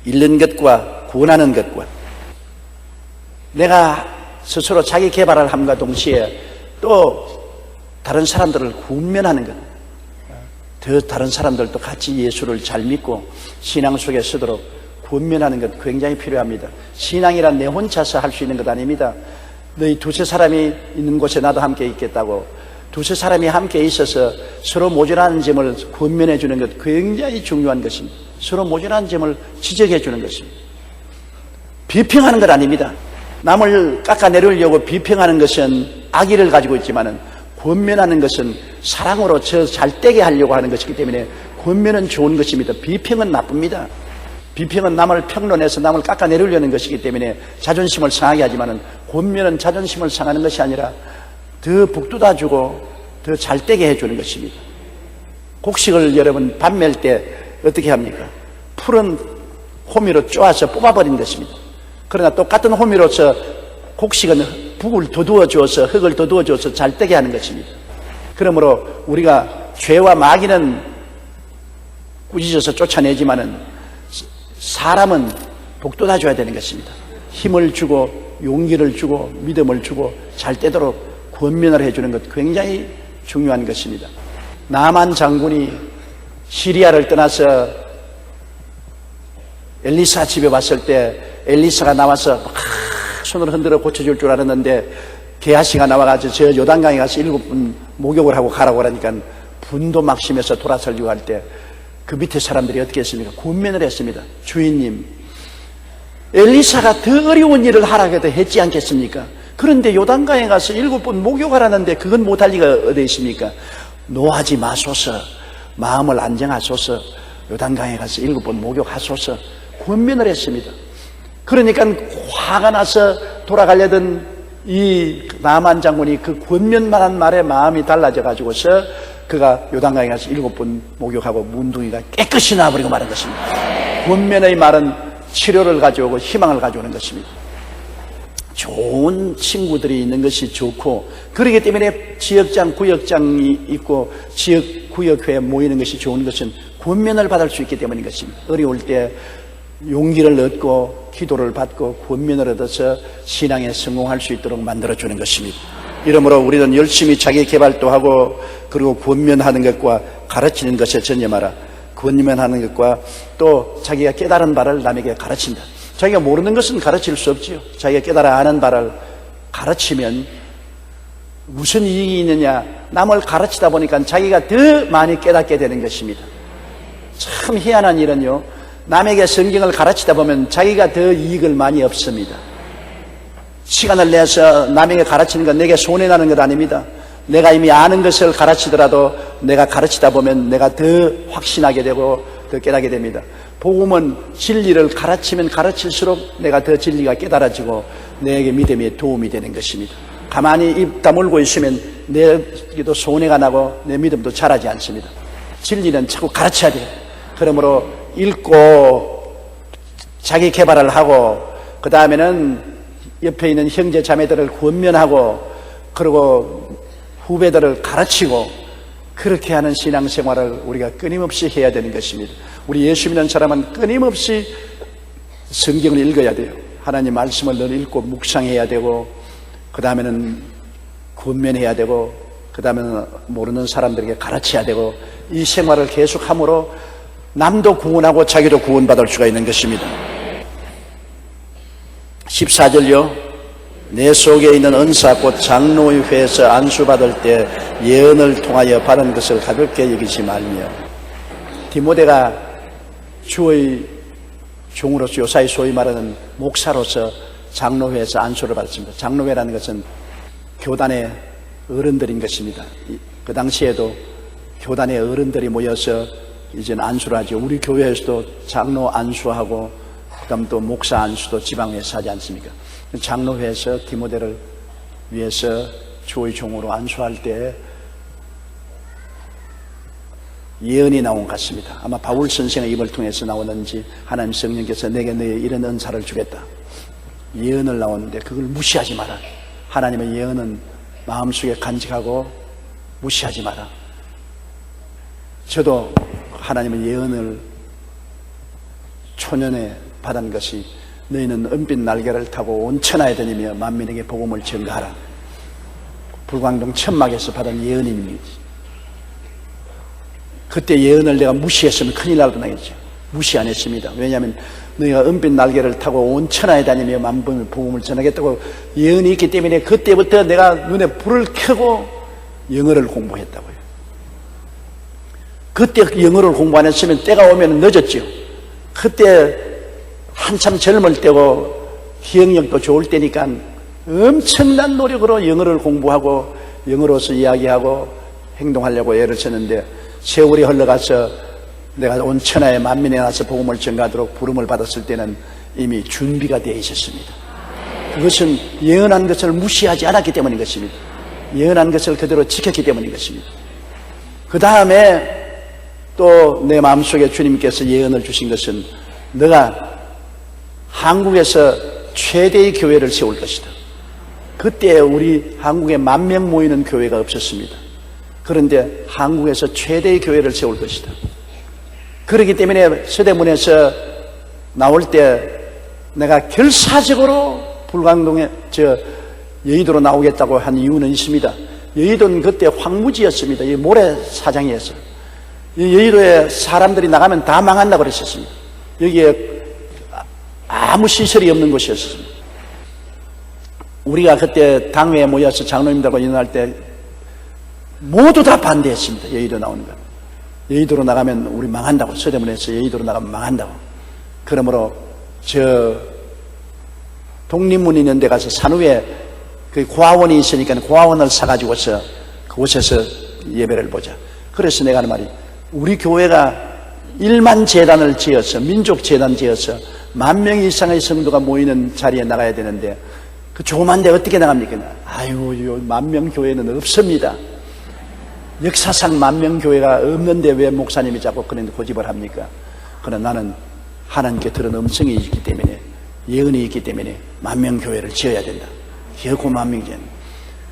읽는 것과 구원하는 것과, 내가 스스로 자기 개발을 함과 동시에 또 다른 사람들을 군면하는 것, 더 다른 사람들도 같이 예수를 잘 믿고 신앙 속에 서도록 군면하는 것 굉장히 필요합니다. 신앙이란 내 혼자서 할 수 있는 것 아닙니다. 너희 두세 사람이 있는 곳에 나도 함께 있겠다고, 두세 사람이 함께 있어서 서로 모자라는 점을 권면해 주는 것 굉장히 중요한 것입니다. 서로 모자라는 점을 지적해 주는 것입니다. 비평하는 것 아닙니다. 남을 깎아내리려고 비평하는 것은 악의를 가지고 있지만은, 권면하는 것은 사랑으로 저 잘되게 하려고 하는 것이기 때문에 권면은 좋은 것입니다. 비평은 나쁩니다. 비평은 남을 평론해서 남을 깎아내리려는 것이기 때문에 자존심을 상하게 하지만은, 권면은 자존심을 상하는 것이 아니라 더 북돋아주고 더 잘되게 해주는 것입니다. 곡식을 여러분 밥 멜 때 어떻게 합니까? 푸른 호미로 쪼아서 뽑아버린 것입니다. 그러나 똑같은 호미로서 곡식은 북을 더두어 주어서, 흙을 더두어 주어서 잘되게 하는 것입니다. 그러므로 우리가 죄와 마귀는 꾸짖어서 쫓아내지만은 사람은 북돋아줘야 되는 것입니다. 힘을 주고 용기를 주고 믿음을 주고 잘 되도록 권면을 해주는 것 굉장히 중요한 것입니다. 나만 장군이 시리아를 떠나서 엘리사 집에 왔을 때 엘리사가 나와서 막 손을 흔들어 고쳐줄 줄 알았는데 게하시가 나와가지고 저 요단강에 가서 7번 목욕을 하고 가라고 하니까 분도 막 심해서 돌아서려고 할 때 그 밑에 사람들이 어떻게 했습니까? 권면을 했습니다. 주인님, 엘리사가 더 어려운 일을 하라고 했지 않겠습니까? 그런데 요단강에 가서 7번 목욕하라는데 그건 못할 리가 어디 있습니까? 노하지 마소서, 마음을 안정하소서, 요단강에 가서 7번 목욕하소서 권면을 했습니다. 그러니까 화가 나서 돌아가려던 이 나만 장군이 그 권면만 한 말에 마음이 달라져 가지고서 그가 요단강에 가서 7번 목욕하고 문둥이가 깨끗이 나와버리고 마는 것입니다. 권면의 말은 치료를 가져오고 희망을 가져오는 것입니다. 좋은 친구들이 있는 것이 좋고, 그렇기 때문에 지역장, 구역장이 있고 지역, 구역회에 모이는 것이 좋은 것은 권면을 받을 수 있기 때문인 것입니다. 어려울 때 용기를 얻고 기도를 받고 권면을 얻어서 신앙에 성공할 수 있도록 만들어주는 것입니다. 이러므로 우리는 열심히 자기 개발도 하고 그리고 권면하는 것과 가르치는 것에 전념하라. 권면하는 것과 또 자기가 깨달은 바를 남에게 가르친다. 자기가 모르는 것은 가르칠 수 없지요. 자기가 깨달아 아는 바를 가르치면 무슨 이익이 있느냐? 남을 가르치다 보니까 자기가 더 많이 깨닫게 되는 것입니다. 참 희한한 일은요, 남에게 성경을 가르치다 보면 자기가 더 이익을 많이 얻습니다. 시간을 내서 남에게 가르치는 건 내게 손해나는 것 아닙니다. 내가 이미 아는 것을 가르치더라도 내가 가르치다 보면 내가 더 확신하게 되고 더 깨닫게 됩니다. 복음은 진리를 가르치면 가르칠수록 내가 더 진리가 깨달아지고 내게 믿음에 도움이 되는 것입니다. 가만히 입 다물고 있으면 내게도 손해가 나고 내 믿음도 자라지 않습니다. 진리는 자꾸 가르쳐야 돼요. 그러므로 읽고 자기 개발을 하고 그 다음에는 옆에 있는 형제 자매들을 권면하고 그리고 후배들을 가르치고 그렇게 하는 신앙생활을 우리가 끊임없이 해야 되는 것입니다. 우리 예수 믿는 사람은 끊임없이 성경을 읽어야 돼요. 하나님 말씀을 늘 읽고 묵상해야 되고 그 다음에는 권면해야 되고 그 다음에는 모르는 사람들에게 가르쳐야 되고 이 생활을 계속함으로 남도 구원하고 자기도 구원받을 수가 있는 것입니다. 14절요. 내 속에 있는 은사 곧 장로의 회에서 안수받을 때 예언을 통하여 받은 것을 가볍게 여기지 말며. 디모데가 주의 종으로서 요사이 소위 말하는 목사로서 장로회에서 안수를 받았습니다. 장로회라는 것은 교단의 어른들인 것입니다. 그 당시에도 교단의 어른들이 모여서 이제는 안수를 하죠. 우리 교회에서도 장로 안수하고 그다음 또 목사 안수도 지방회에서 하지 않습니까? 장로회에서 디모데를 위해서 주의 종으로 안수할 때 예언이 나온 것 같습니다. 아마 바울 선생의 입을 통해서 나오는지 하나님 성령께서 내게 너의 이런 은사를 주겠다. 예언을 나오는데 그걸 무시하지 마라. 하나님의 예언은 마음속에 간직하고 무시하지 마라. 저도 하나님의 예언을 초년에 받은 것이 너희는 은빛 날개를 타고 온 천하에 다니며 만민에게 복음을 전가하라. 불광동 천막에서 받은 예언입니다. 그때 예언을 내가 무시했으면 큰일 날 뻔하겠죠. 무시 안 했습니다. 왜냐하면 너희가 은빛 날개를 타고 온 천하에 다니며 만민에게 복음을 전하겠다고 예언이 있기 때문에 그때부터 내가 눈에 불을 켜고 영어를 공부했다고요. 그때 영어를 공부 안 했으면 때가 오면 늦었죠. 그때 한참 젊을 때고 기억력도 좋을 때니까 엄청난 노력으로 영어를 공부하고 영어로서 이야기하고 행동하려고 애를 썼는데 세월이 흘러가서 내가 온 천하에 만민에 나서 복음을 전가하도록 부름을 받았을 때는 이미 준비가 되어 있었습니다. 그것은 예언한 것을 무시하지 않았기 때문인 것입니다. 예언한 것을 그대로 지켰기 때문인 것입니다. 그 다음에 또 내 마음속에 주님께서 예언을 주신 것은 너가 한국에서 최대의 교회를 세울 것이다. 그때 우리 한국에 10,000명 모이는 교회가 없었습니다. 그런데 한국에서 최대의 교회를 세울 것이다. 그렇기 때문에 서대문에서 나올 때 내가 결사적으로 불광동에 여의도로 나오겠다고 한 이유는 있습니다. 여의도는 그때 황무지였습니다. 이 모래사장이었어요. 여의도에 사람들이 나가면 다 망한다고 그랬었습니다. 여기에 아무 시설이 없는 곳이었습니다. 우리가 그때 당회에 모여서 장로님들과 인원할 때 모두 다 반대했습니다. 여의도 나오는 거. 여의도로 나가면 우리 망한다고. 서대문에서 여의도로 나가면 망한다고. 그러므로 독립문 있는 데 가서 산 위에 그 고아원이 있으니까 고아원을 사가지고서 그곳에서 예배를 보자. 그래서 내가 하는 말이, 우리 교회가 1만 재단을 지어서, 민족 재단 지어서 10,000명 이상의 성도가 모이는 자리에 나가야 되는데 그 조그만 데 어떻게 나갑니까? 아유, 10,000명 교회는 없습니다. 역사상 10,000명 교회가 없는데 왜 목사님이 자꾸 그런 고집을 합니까? 그러나 나는 하나님께 들은 음성이 있기 때문에, 예언이 있기 때문에 10,000명 교회를 지어야 된다. 결코 10,000명이잖아요.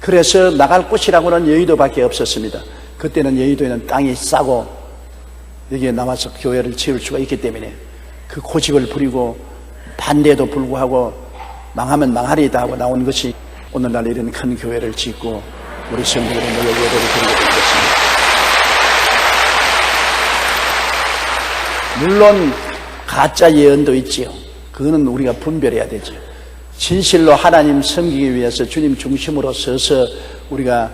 그래서 나갈 곳이라고는 여의도밖에 없었습니다. 그때는 여의도에는 땅이 싸고 여기에 나와서 교회를 지을 수가 있기 때문에 그 고집을 부리고 반대에도 불구하고 망하면 망하리다 하고 나온 것이 오늘날 이런 큰 교회를 짓고 우리 성도들이 모여 예배를 드리게 된 것입니다. 물론 가짜 예언도 있지요. 그거는 우리가 분별해야 되죠. 진실로 하나님 섬기기 위해서 주님 중심으로 서서 우리가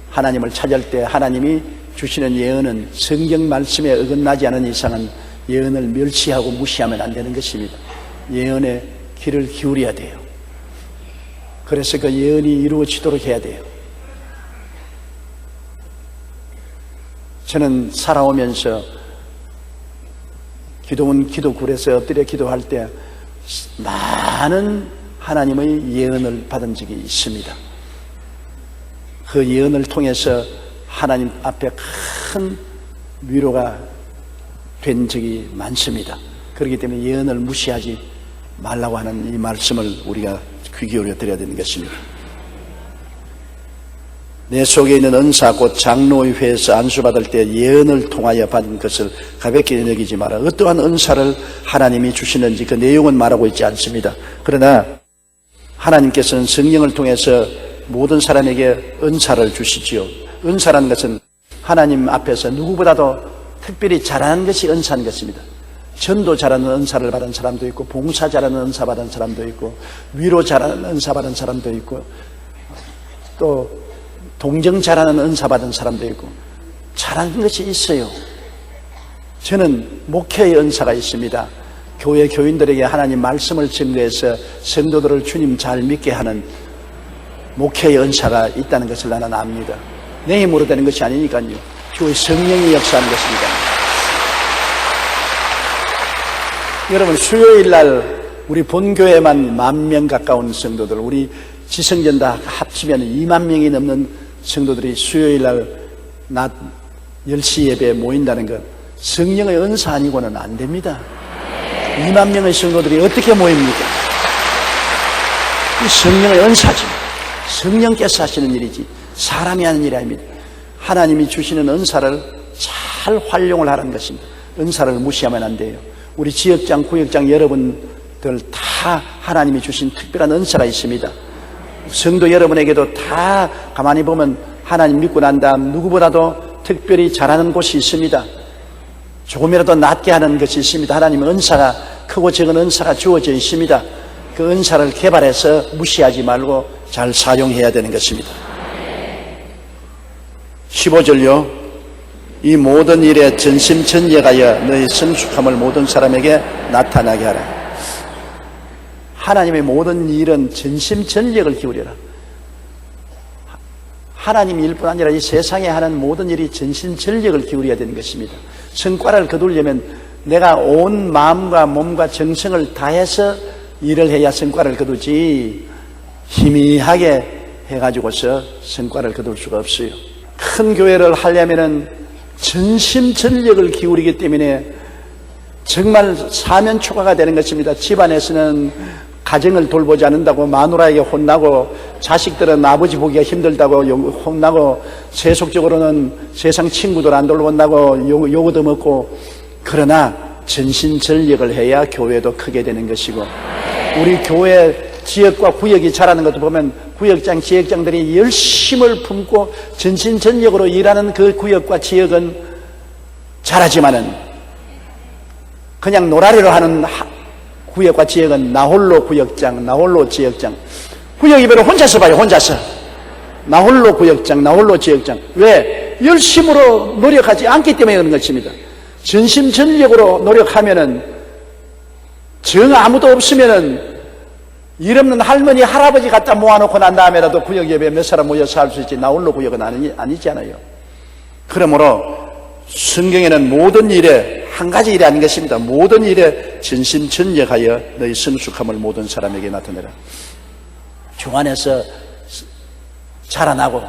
하나님을 찾을 때 하나님이 주시는 예언은 성경 말씀에 어긋나지 않은 이상은 예언을 멸시하고 무시하면 안 되는 것입니다. 예언에 귀를 기울여야 돼요. 그래서 그 예언이 이루어지도록 해야 돼요. 저는 살아오면서 기도굴에서 엎드려 기도할 때 많은 하나님의 예언을 받은 적이 있습니다. 그 예언을 통해서 하나님 앞에 큰 위로가 된 적이 많습니다. 그렇기 때문에 예언을 무시하지 말라고 하는 이 말씀을 우리가 귀 기울여 드려야 되는 것입니다. 내 속에 있는 은사 곧 장로회에서 안수받을 때 예언을 통하여 받은 것을 가볍게 여기지 마라. 어떠한 은사를 하나님이 주시는지 그 내용은 말하고 있지 않습니다. 그러나 하나님께서는 성령을 통해서 모든 사람에게 은사를 주시지요. 은사라는 것은 하나님 앞에서 누구보다도 특별히 잘하는 것이 은사인 것입니다. 전도 잘하는 은사를 받은 사람도 있고, 봉사 잘하는 은사 받은 사람도 있고, 위로 잘하는 은사 받은 사람도 있고, 또 동정 잘하는 은사 받은 사람도 있고, 잘하는 것이 있어요. 저는 목회의 은사가 있습니다. 교회 교인들에게 하나님 말씀을 증거해서 성도들을 주님 잘 믿게 하는 목회의 은사가 있다는 것을 나는 압니다. 내 힘으로 되는 것이 아니니까요. 주의 성령이 역사하는 것입니다. 여러분, 수요일 날 우리 본교회만 10,000명 가까운 성도들, 우리 지성전 다 합치면 20,000명이 넘는 성도들이 수요일 날 낮 10시 예배에 모인다는 것, 성령의 은사 아니고는 안 됩니다. 20,000명의 성도들이 어떻게 모입니까? 이 성령의 은사지. 성령께서 하시는 일이지 사람이 하는 일이 아닙니다. 하나님이 주시는 은사를 잘 활용을 하라는 것입니다. 은사를 무시하면 안 돼요. 우리 지역장, 구역장 여러분들 다 하나님이 주신 특별한 은사가 있습니다. 성도 여러분에게도 다 가만히 보면 하나님 믿고 난 다음 누구보다도 특별히 잘하는 곳이 있습니다. 조금이라도 낫게 하는 것이 있습니다. 하나님의 은사가, 크고 적은 은사가 주어져 있습니다. 그 은사를 개발해서 무시하지 말고 잘 사용해야 되는 것입니다. 15절요. 이 모든 일에 전심전력하여 너희 성숙함을 모든 사람에게 나타나게 하라. 하나님의 모든 일은 전심전력을 기울여라. 하나님 일뿐 아니라 이 세상에 하는 모든 일이 전심전력을 기울여야 되는 것입니다. 성과를 거두려면 내가 온 마음과 몸과 정성을 다해서 일을 해야 성과를 거두지, 희미하게 해가지고서 성과를 거둘 수가 없어요. 큰 교회를 하려면은 전심전력을 기울이기 때문에 정말 사면초가가 되는 것입니다. 집안에서는 가정을 돌보지 않는다고 마누라에게 혼나고, 자식들은 아버지 보기가 힘들다고 혼나고, 세속적으로는 세상 친구들 안 돌본다고 요구도 먹고, 그러나 전심전력을 해야 교회도 크게 되는 것이고, 우리 교회 지역과 구역이 자라는 것도 보면 구역장, 지역장들이 열심을 품고 전신전력으로 일하는 그 구역과 지역은 자라지만은 그냥 노라리로 하는 구역과 지역은 나홀로 구역장, 나홀로 지역장. 구역이별로 혼자서 봐요, 혼자서. 나홀로 구역장, 나홀로 지역장. 왜? 열심으로 노력하지 않기 때문에 그런 것입니다. 전심전력으로 노력하면은, 정 아무도 없으면은, 일 없는 할머니, 할아버지 갖다 모아놓고 난 다음에라도 구역 예배 몇 사람 모여서 할 수 있지, 나홀로 구역은 아니잖아요. 그러므로 성경에는 모든 일에, 한 가지 일이 아닌 것입니다. 모든 일에 전심전력하여 너희 성숙함을 모든 사람에게 나타내라. 주 안에서 자라나고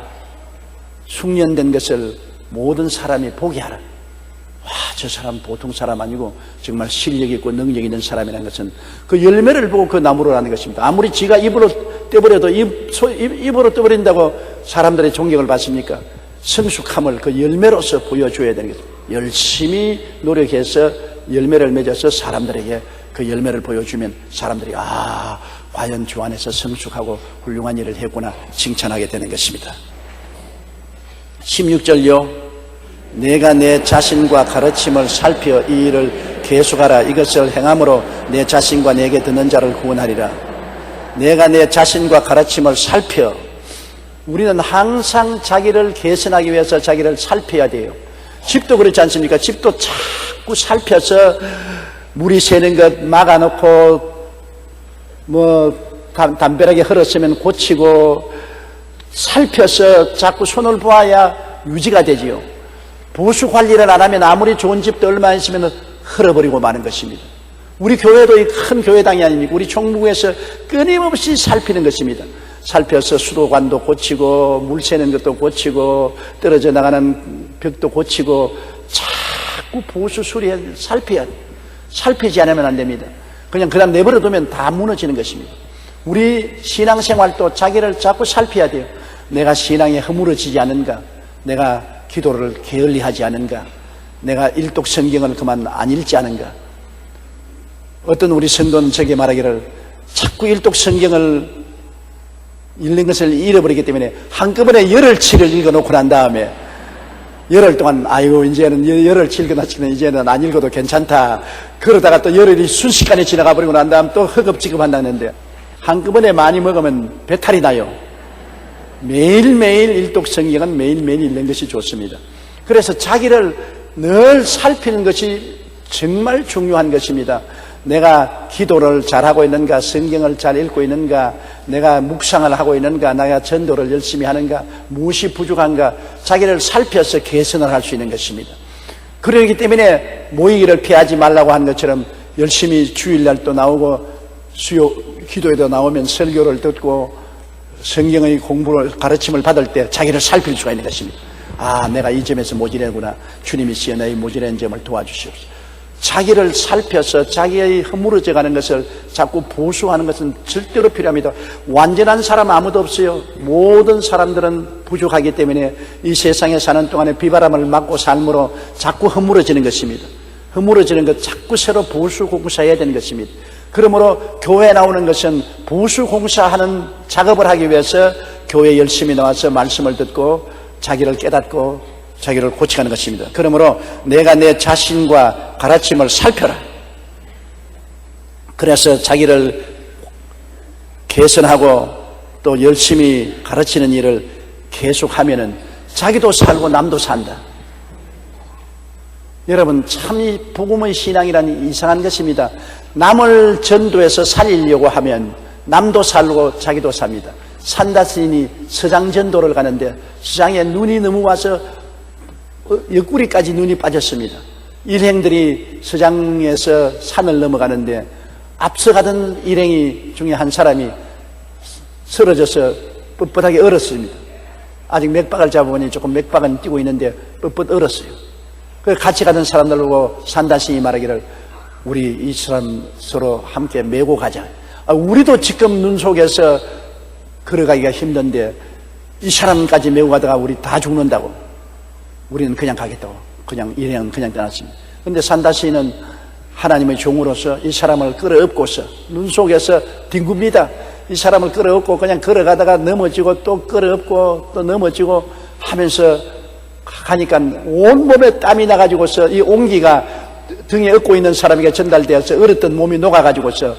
숙련된 것을 모든 사람이 보게 하라. 와, 저 사람 보통 사람 아니고 정말 실력 있고 능력 있는 사람이라는 것은 그 열매를 보고 그 나무로라는 것입니다. 아무리 지가 입으로 떼버려도 입으로 떼버린다고 사람들의 존경을 받습니까? 성숙함을 그 열매로서 보여줘야 되는 것입니다. 열심히 노력해서 열매를 맺어서 사람들에게 그 열매를 보여주면 사람들이 과연 주 안에서 성숙하고 훌륭한 일을 했구나 칭찬하게 되는 것입니다. 16절요. 내가 내 자신과 가르침을 살펴 이 일을 계속하라. 이것을 행함으로 내 자신과 내게 듣는 자를 구원하리라. 내가 내 자신과 가르침을 살펴. 우리는 항상 자기를 개선하기 위해서 자기를 살펴야 돼요. 집도 그렇지 않습니까? 집도 자꾸 살펴서 물이 새는 것 막아놓고 담벼락에 흘렀으면 고치고 살펴서 자꾸 손을 보아야 유지가 되지요. 보수 관리를 안 하면 아무리 좋은 집도 얼마 있으면 흘러버리고 마는 것입니다. 우리 교회도 큰 교회당이 아닙니까? 우리 총무부에서 끊임없이 살피는 것입니다. 살펴서 수도관도 고치고 물 새는 것도 고치고 떨어져 나가는 벽도 고치고 자꾸 보수 수리해 살펴야 돼요. 살피지 않으면 안 됩니다. 그냥 그다음 내버려 두면 다 무너지는 것입니다. 우리 신앙생활도 자기를 자꾸 살펴야 돼요. 내가 신앙에 허물어지지 않은가? 내가 기도를 게을리하지 않은가? 내가 일독 성경을 그만 안 읽지 않은가? 어떤 우리 성도는 저게 말하기를 자꾸 일독 성경을 읽는 것을 잃어버리기 때문에 한꺼번에 열흘치를 읽어놓고 난 다음에 열흘 동안 이제는 열흘치 읽어놨으면 이제는 안 읽어도 괜찮다. 그러다가 또 열흘이 순식간에 지나가 버리고 난 다음 또 허겁지겁 한다는데 한꺼번에 많이 먹으면 배탈이 나요. 매일매일 일독 성경은 매일매일 읽는 것이 좋습니다. 그래서 자기를 늘 살피는 것이 정말 중요한 것입니다. 내가 기도를 잘하고 있는가, 성경을 잘 읽고 있는가, 내가 묵상을 하고 있는가, 내가 전도를 열심히 하는가, 무엇이 부족한가, 자기를 살펴서 개선을 할 수 있는 것입니다. 그러기 때문에 모이기를 피하지 말라고 한 것처럼 열심히 주일날도 나오고 기도에도 나오면 설교를 듣고 성경의 공부를 가르침을 받을 때 자기를 살필 수가 있는 것입니다. 내가 이 점에서 모자라구나. 주님이 시에 나의 모자란 점을 도와주시옵소서. 자기를 살펴서 자기의 허물어져 가는 것을 자꾸 보수하는 것은 절대로 필요합니다. 완전한 사람 아무도 없어요. 모든 사람들은 부족하기 때문에 이 세상에 사는 동안에 비바람을 맞고 삶으로 자꾸 허물어지는 것입니다. 허물어지는 것 자꾸 새로 보수 공사해야 되는 것입니다. 그러므로 교회에 나오는 것은 보수 공사하는 작업을 하기 위해서 교회에 열심히 나와서 말씀을 듣고 자기를 깨닫고 자기를 고쳐가는 것입니다. 그러므로 내가 내 자신과 가르침을 살펴라. 그래서 자기를 개선하고 또 열심히 가르치는 일을 계속하면은 자기도 살고 남도 산다. 여러분, 참 이 복음의 신앙이란 이상한 것입니다. 남을 전도해서 살리려고 하면 남도 살고 자기도 삽니다. 산다 스님이 서장 전도를 가는데 서장에 눈이 너무 와서 옆구리까지 눈이 빠졌습니다. 일행들이 서장에서 산을 넘어가는데 앞서가던 일행이 중에 한 사람이 쓰러져서 뻣뻣하게 얼었습니다. 아직 맥박을 잡아보니 조금 맥박은 뛰고 있는데 뻣뻣 얼었어요. 그래서 같이 가던 사람들 보고 산다신이 말하기를 우리 이 사람 서로 함께 메고 가자. 우리도 지금 눈 속에서 걸어가기가 힘든데 이 사람까지 메고 가다가 우리 다 죽는다고. 우리는 그냥 가겠다고. 그냥 일행은 그냥 떠났습니다. 그런데 산다시는 하나님의 종으로서 이 사람을 끌어업고서 눈 속에서 뒹굽니다. 이 사람을 끌어업고 그냥 걸어가다가 넘어지고 또 끌어업고 또 넘어지고 하면서 가니까 온몸에 땀이 나가지고서 이 온기가 등에 업고 있는 사람에게 전달되어서 얼었던 몸이 녹아가지고서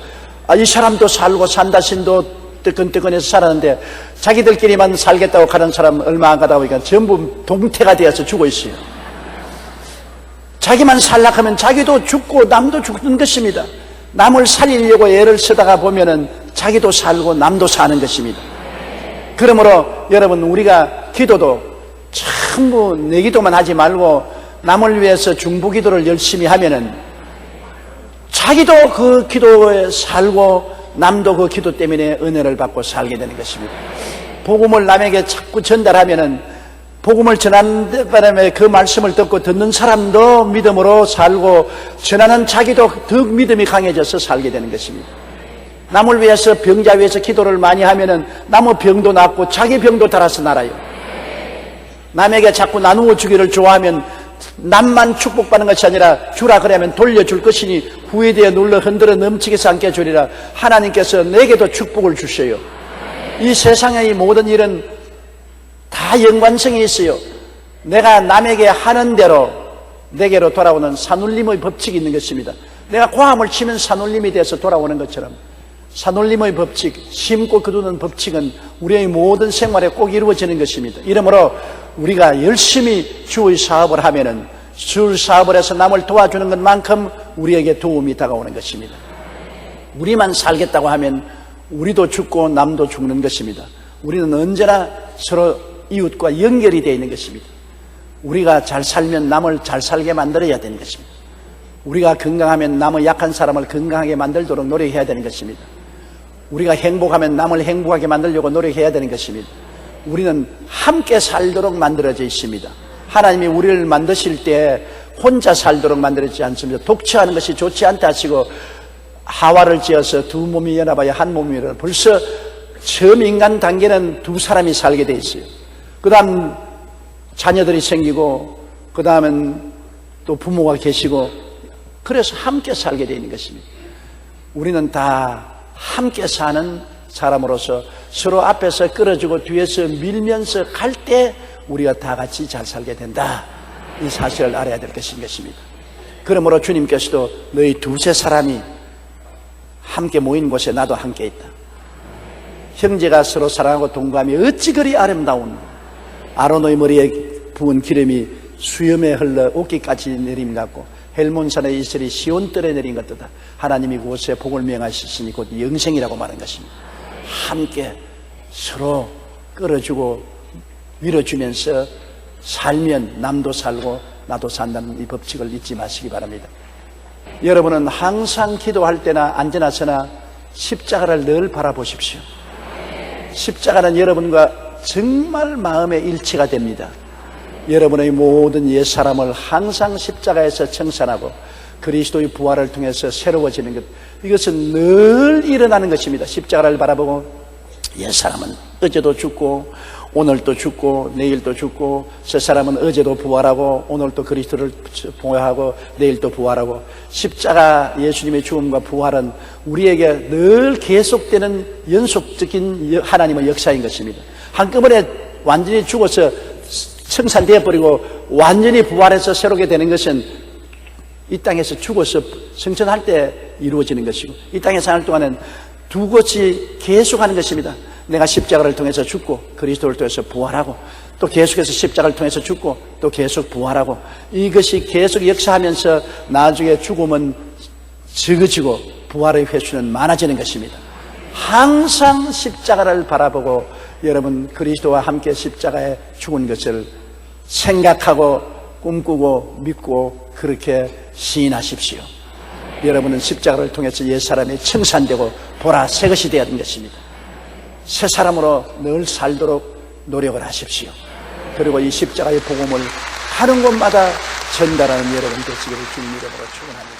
이 사람도 살고 산다 신도 뜨끈뜨끈해서 살았는데 자기들끼리만 살겠다고 가는 사람 얼마 안 가다 보니까 전부 동태가 되어서 죽어 있어요. 자기만 살락하면 자기도 죽고 남도 죽는 것입니다. 남을 살리려고 애를 쓰다가 보면은 자기도 살고 남도 사는 것입니다. 그러므로 여러분, 우리가 기도도 전부 내 기도만 하지 말고 남을 위해서 중보기도를 열심히 하면은 자기도 그 기도에 살고 남도 그 기도 때문에 은혜를 받고 살게 되는 것입니다. 복음을 남에게 자꾸 전달하면은 복음을 전하는 바람에 그 말씀을 듣는 사람도 믿음으로 살고 전하는 자기도 더 믿음이 강해져서 살게 되는 것입니다. 남을 위해서 병자 위해서 기도를 많이 하면은 남의 병도 낫고 자기 병도 달아서 날아요. 남에게 자꾸 나누어 주기를 좋아하면 남만 축복받는 것이 아니라 주라 그러면 돌려줄 것이니 후회되어 눌러 흔들어 넘치게 삼게 주리라. 하나님께서 내게도 축복을 주셔요. 이 세상의 이 모든 일은 다 연관성이 있어요. 내가 남에게 하는 대로 내게로 돌아오는 산울림의 법칙이 있는 것입니다. 내가 고함을 치면 산울림이 돼서 돌아오는 것처럼 산울림의 법칙, 심고 거두는 법칙은 우리의 모든 생활에 꼭 이루어지는 것입니다. 이러므로 우리가 열심히 주의 사업을 하면은 주 사업을 해서 남을 도와주는 것만큼 우리에게 도움이 다가오는 것입니다. 우리만 살겠다고 하면 우리도 죽고 남도 죽는 것입니다. 우리는 언제나 서로 이웃과 연결이 되어 있는 것입니다. 우리가 잘 살면 남을 잘 살게 만들어야 되는 것입니다. 우리가 건강하면 남의 약한 사람을 건강하게 만들도록 노력해야 되는 것입니다. 우리가 행복하면 남을 행복하게 만들려고 노력해야 되는 것입니다. 우리는 함께 살도록 만들어져 있습니다. 하나님이 우리를 만드실 때 혼자 살도록 만들어지지 않습니다. 독처하는 것이 좋지 않다 하시고 하와를 지어서 두 몸이 연합하여 한 몸이라. 벌써 처음 인간 단계는 두 사람이 살게 돼 있어요. 그 다음 자녀들이 생기고 그 다음은 또 부모가 계시고 그래서 함께 살게 되어 있는 것입니다. 우리는 다 함께 사는 사람으로서 서로 앞에서 끌어주고 뒤에서 밀면서 갈 때 우리가 다 같이 잘 살게 된다. 이 사실을 알아야 될 것인 것입니다. 그러므로 주님께서도 너희 두세 사람이 함께 모인 곳에 나도 함께 있다. 형제가 서로 사랑하고 동감이 어찌 그리 아름다운 아로노의 머리에 부은 기름이 수염에 흘러 옷깃까지 내림 같고 헬몬산의 이슬이 시온뜰에 내린 것도다. 하나님이 그곳에 복을 명하시니 곧 영생이라고 말한 것입니다. 함께 서로 끌어주고 밀어주면서 살면 남도 살고 나도 산다는 이 법칙을 잊지 마시기 바랍니다. 여러분은 항상 기도할 때나 앉아나서나 십자가를 늘 바라보십시오. 십자가는 여러분과 정말 마음의 일치가 됩니다. 여러분의 모든 옛사람을 항상 십자가에서 청산하고 그리스도의 부활을 통해서 새로워지는 것, 이것은 늘 일어나는 것입니다. 십자가를 바라보고 옛사람은 어제도 죽고 오늘도 죽고 내일도 죽고 새 사람은 어제도 부활하고 오늘도 그리스도를 부활하고 내일도 부활하고 십자가 예수님의 죽음과 부활은 우리에게 늘 계속되는 연속적인 하나님의 역사인 것입니다. 한꺼번에 완전히 죽어서 청산되어 버리고 완전히 부활해서 새롭게 되는 것은 이 땅에서 죽어서 성천할 때 이루어지는 것이고 이 땅에 사는 동안은 두 것이 계속하는 것입니다. 내가 십자가를 통해서 죽고 그리스도를 통해서 부활하고 또 계속해서 십자가를 통해서 죽고 또 계속 부활하고 이것이 계속 역사하면서 나중에 죽음은 적어지고 부활의 횟수는 많아지는 것입니다. 항상 십자가를 바라보고 여러분 그리스도와 함께 십자가에 죽은 것을 생각하고 꿈꾸고 믿고 그렇게 시인하십시오. 여러분은 십자가를 통해서 옛사람이 청산되고 보라 새 것이 되어야 하는 것입니다. 새 사람으로 늘 살도록 노력을 하십시오. 그리고 이 십자가의 복음을 하는 곳마다 전달하는 여러분 되시기를 주님 이름으로 축원합니다.